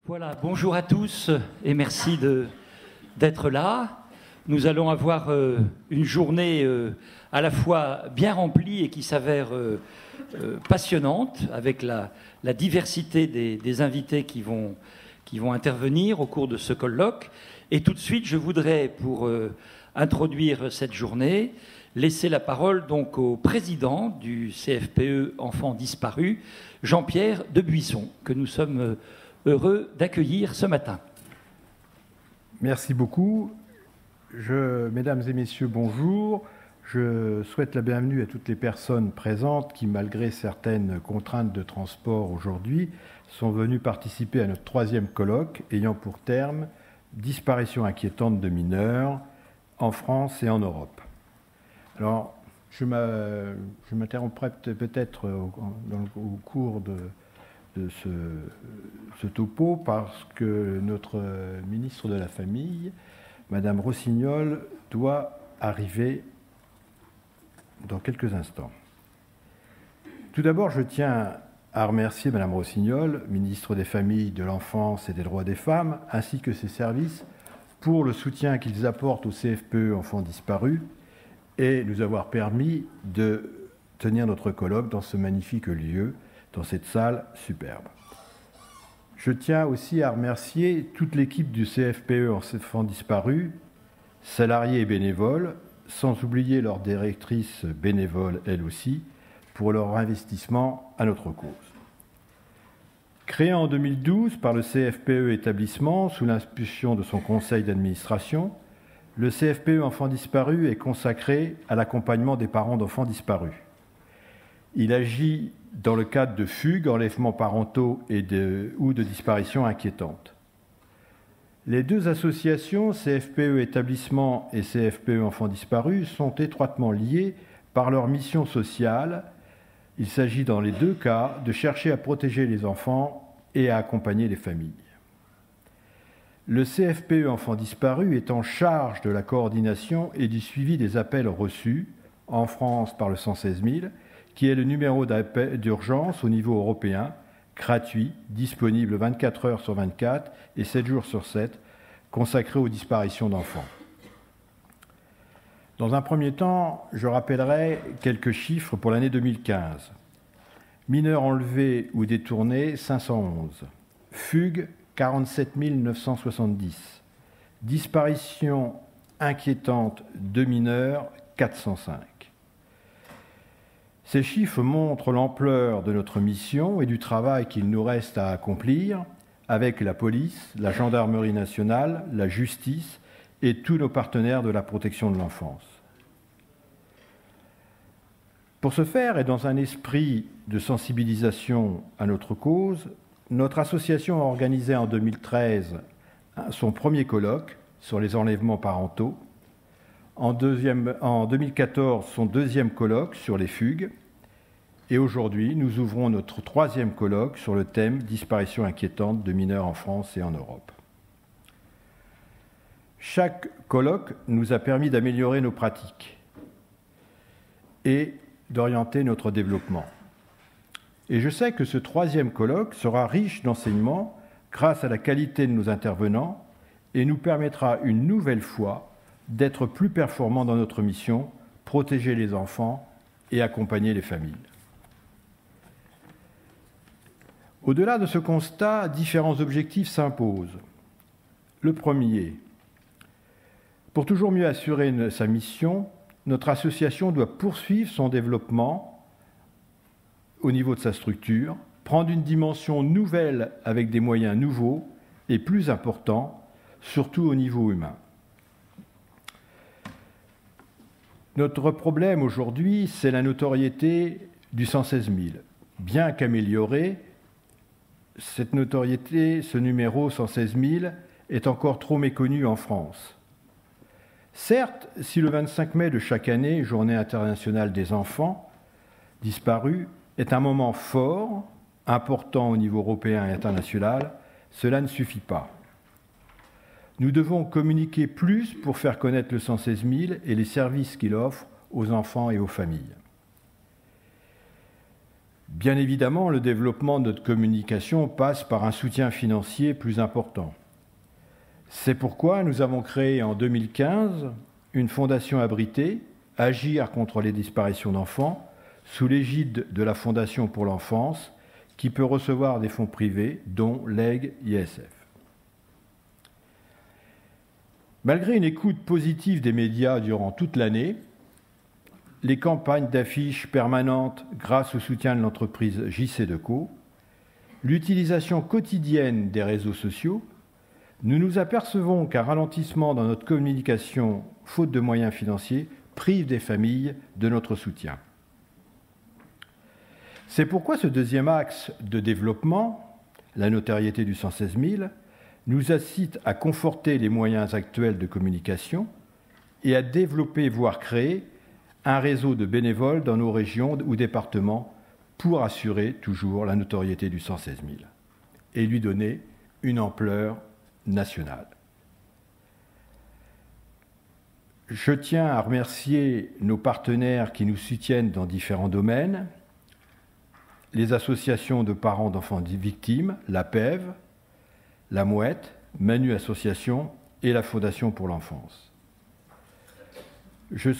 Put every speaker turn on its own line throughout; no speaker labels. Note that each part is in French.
Voilà, bonjour à tous et merci d'être là. Nous allons avoir une journée à la fois bien remplie et qui s'avère passionnante avec la diversité des invités qui vont intervenir au cours de ce colloque. Et tout de suite, je voudrais, pour introduire cette journée, laisser la parole donc au président du CFPE Enfants Disparus, Jean-Pierre Debuisson, que nous sommes heureux d'accueillir ce matin.
Merci beaucoup. Mesdames et messieurs, bonjour. Je souhaite la bienvenue à toutes les personnes présentes qui, malgré certaines contraintes de transport aujourd'hui, sont venues participer à notre troisième colloque ayant pour terme « Disparition inquiétante de mineurs en France et en Europe ». Alors, je m'interromprai peut-être au cours de ce topo parce que notre ministre de la Famille, Madame Rossignol, doit arriver dans quelques instants. Tout d'abord, je tiens à remercier Madame Rossignol, ministre des Familles, de l'Enfance et des Droits des Femmes, ainsi que ses services pour le soutien qu'ils apportent au CFPE Enfants Disparus et nous avoir permis de tenir notre colloque dans ce magnifique lieu, dans cette salle superbe. Je tiens aussi à remercier toute l'équipe du CFPE Enfants Disparus, salariés et bénévoles, sans oublier leur directrice bénévole, elle aussi, pour leur investissement à notre cause. Créé en 2012 par le CFPE établissement sous l'impulsion de son conseil d'administration, le CFPE Enfants Disparus est consacré à l'accompagnement des parents d'enfants disparus. Il agit dans le cadre de fugues, enlèvements parentaux ou de disparitions inquiétantes. Les deux associations, CFPE Établissement et CFPE Enfants Disparus, sont étroitement liées par leur mission sociale. Il s'agit dans les deux cas de chercher à protéger les enfants et à accompagner les familles. Le CFPE Enfants Disparus est en charge de la coordination et du suivi des appels reçus, en France par le 116 000, qui est le numéro d'urgence au niveau européen, gratuit, disponible 24 heures sur 24 et 7 jours sur 7, consacré aux disparitions d'enfants. Dans un premier temps, je rappellerai quelques chiffres pour l'année 2015. Mineurs enlevés ou détournés, 511. Fugues, 47 970. Disparitions inquiétantes de mineurs, 405. Ces chiffres montrent l'ampleur de notre mission et du travail qu'il nous reste à accomplir avec la police, la gendarmerie nationale, la justice et tous nos partenaires de la protection de l'enfance. Pour ce faire, et dans un esprit de sensibilisation à notre cause, notre association a organisé en 2013 son premier colloque sur les enlèvements parentaux, en 2014 son deuxième colloque sur les fugues, et aujourd'hui nous ouvrons notre troisième colloque sur le thème « Disparition inquiétante de mineurs en France et en Europe ». Chaque colloque nous a permis d'améliorer nos pratiques et d'orienter notre développement. Et je sais que ce troisième colloque sera riche d'enseignements grâce à la qualité de nos intervenants et nous permettra une nouvelle fois d'être plus performants dans notre mission, protéger les enfants et accompagner les familles. Au-delà de ce constat, différents objectifs s'imposent. Le premier, pour toujours mieux assurer sa mission, notre association doit poursuivre son développement au niveau de sa structure, prendre une dimension nouvelle avec des moyens nouveaux et plus importants, surtout au niveau humain. Notre problème aujourd'hui, c'est la notoriété du 116 000. Bien qu'améliorée, cette notoriété, ce numéro 116 000, est encore trop méconnu en France. Certes, si le 25 mai de chaque année, Journée internationale des enfants disparus, est un moment fort, important au niveau européen et international, cela ne suffit pas. Nous devons communiquer plus pour faire connaître le 116 000 et les services qu'il offre aux enfants et aux familles. Bien évidemment, le développement de notre communication passe par un soutien financier plus important. C'est pourquoi nous avons créé en 2015 une fondation abritée, Agir contre les disparitions d'enfants, sous l'égide de la Fondation pour l'enfance, qui peut recevoir des fonds privés, dont l'EG ISF. Malgré une écoute positive des médias durant toute l'année, les campagnes d'affiches permanentes grâce au soutien de l'entreprise JC-Deco, l'utilisation quotidienne des réseaux sociaux, nous nous apercevons qu'un ralentissement dans notre communication, faute de moyens financiers, prive des familles de notre soutien. C'est pourquoi ce deuxième axe de développement, la notoriété du 116 000, nous incite à conforter les moyens actuels de communication et à développer, voire créer, un réseau de bénévoles dans nos régions ou départements pour assurer toujours la notoriété du 116 000 et lui donner une ampleur nationale. Je tiens à remercier nos partenaires qui nous soutiennent dans différents domaines, les associations de parents d'enfants victimes, la PEV, la Mouette, Manu Association et la Fondation pour l'enfance. Je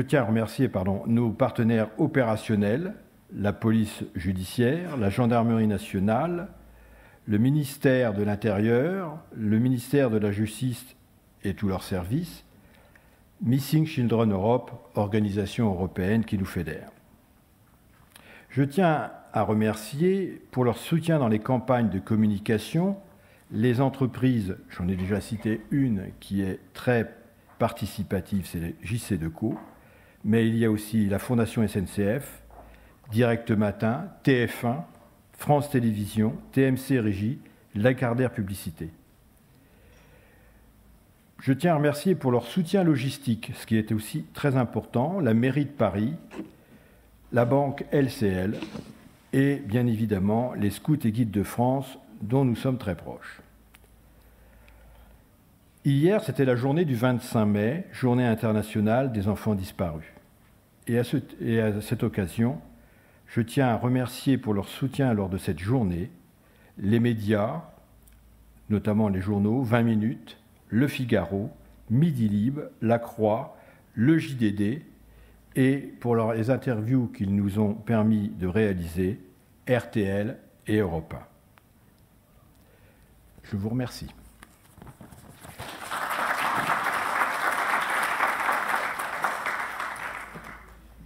tiens à remercier nos partenaires opérationnels, la police judiciaire, la gendarmerie nationale, le ministère de l'Intérieur, le ministère de la Justice et tous leurs services, Missing Children Europe, organisation européenne qui nous fédère. Je tiens à remercier pour leur soutien dans les campagnes de communication les entreprises, j'en ai déjà cité une qui est très participative, c'est JC-Deco, mais il y a aussi la Fondation SNCF, Direct Matin, TF1, France Télévisions, TMC Régie, Lagardère Publicité. Je tiens à remercier pour leur soutien logistique, ce qui était aussi très important, la mairie de Paris, la banque LCL et bien évidemment les Scouts et Guides de France dont nous sommes très proches. Hier, c'était la journée du 25 mai, journée internationale des enfants disparus. Et à cette occasion, je tiens à remercier pour leur soutien lors de cette journée les médias, notamment les journaux 20 minutes, Le Figaro, Midi Libre, La Croix, le JDD et pour les interviews qu'ils nous ont permis de réaliser, RTL et Europe 1. Je vous remercie.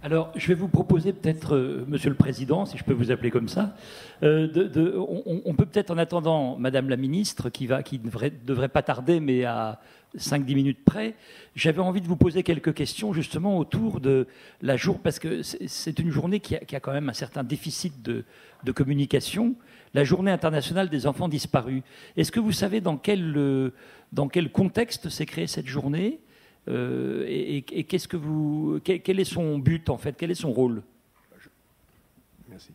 Alors, je vais vous proposer peut-être, Monsieur le Président, si je peux vous appeler comme ça, on peut peut-être en attendant Madame la Ministre, qui ne devrait pas tarder, mais à 5-10 minutes près, j'avais envie de vous poser quelques questions justement autour de la journée, parce que c'est une journée qui a quand même un certain déficit de communication, la Journée internationale des enfants disparus. Est-ce que vous savez dans quel contexte s'est créée cette journée ? Et quel est son but en fait? Quel est son rôle?
Merci.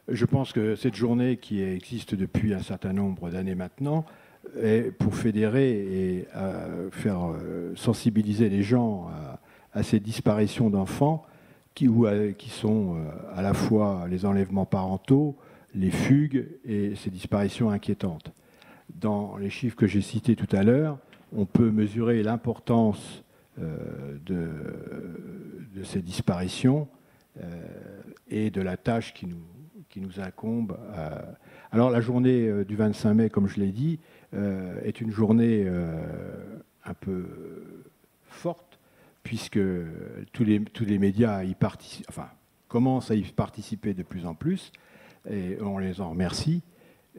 Je pense que cette journée qui existe depuis un certain nombre d'années maintenant est pour fédérer et faire sensibiliser les gens à ces disparitions d'enfants qui sont à la fois les enlèvements parentaux, les fugues et ces disparitions inquiétantes. Dans les chiffres que j'ai cités tout à l'heure, on peut mesurer l'importance de ces disparitions et de la tâche qui nous incombe. Alors la journée du 25 mai, comme je l'ai dit, est une journée un peu forte, puisque tous les médias commencent à y participer de plus en plus, et on les en remercie.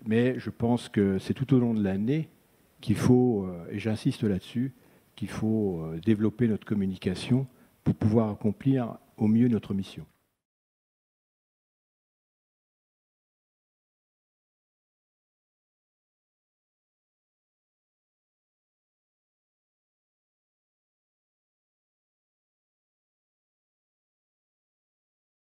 Mais je pense que c'est tout au long de l'année qu'il faut, et j'insiste là-dessus, qu'il faut développer notre communication pour pouvoir accomplir au mieux notre mission.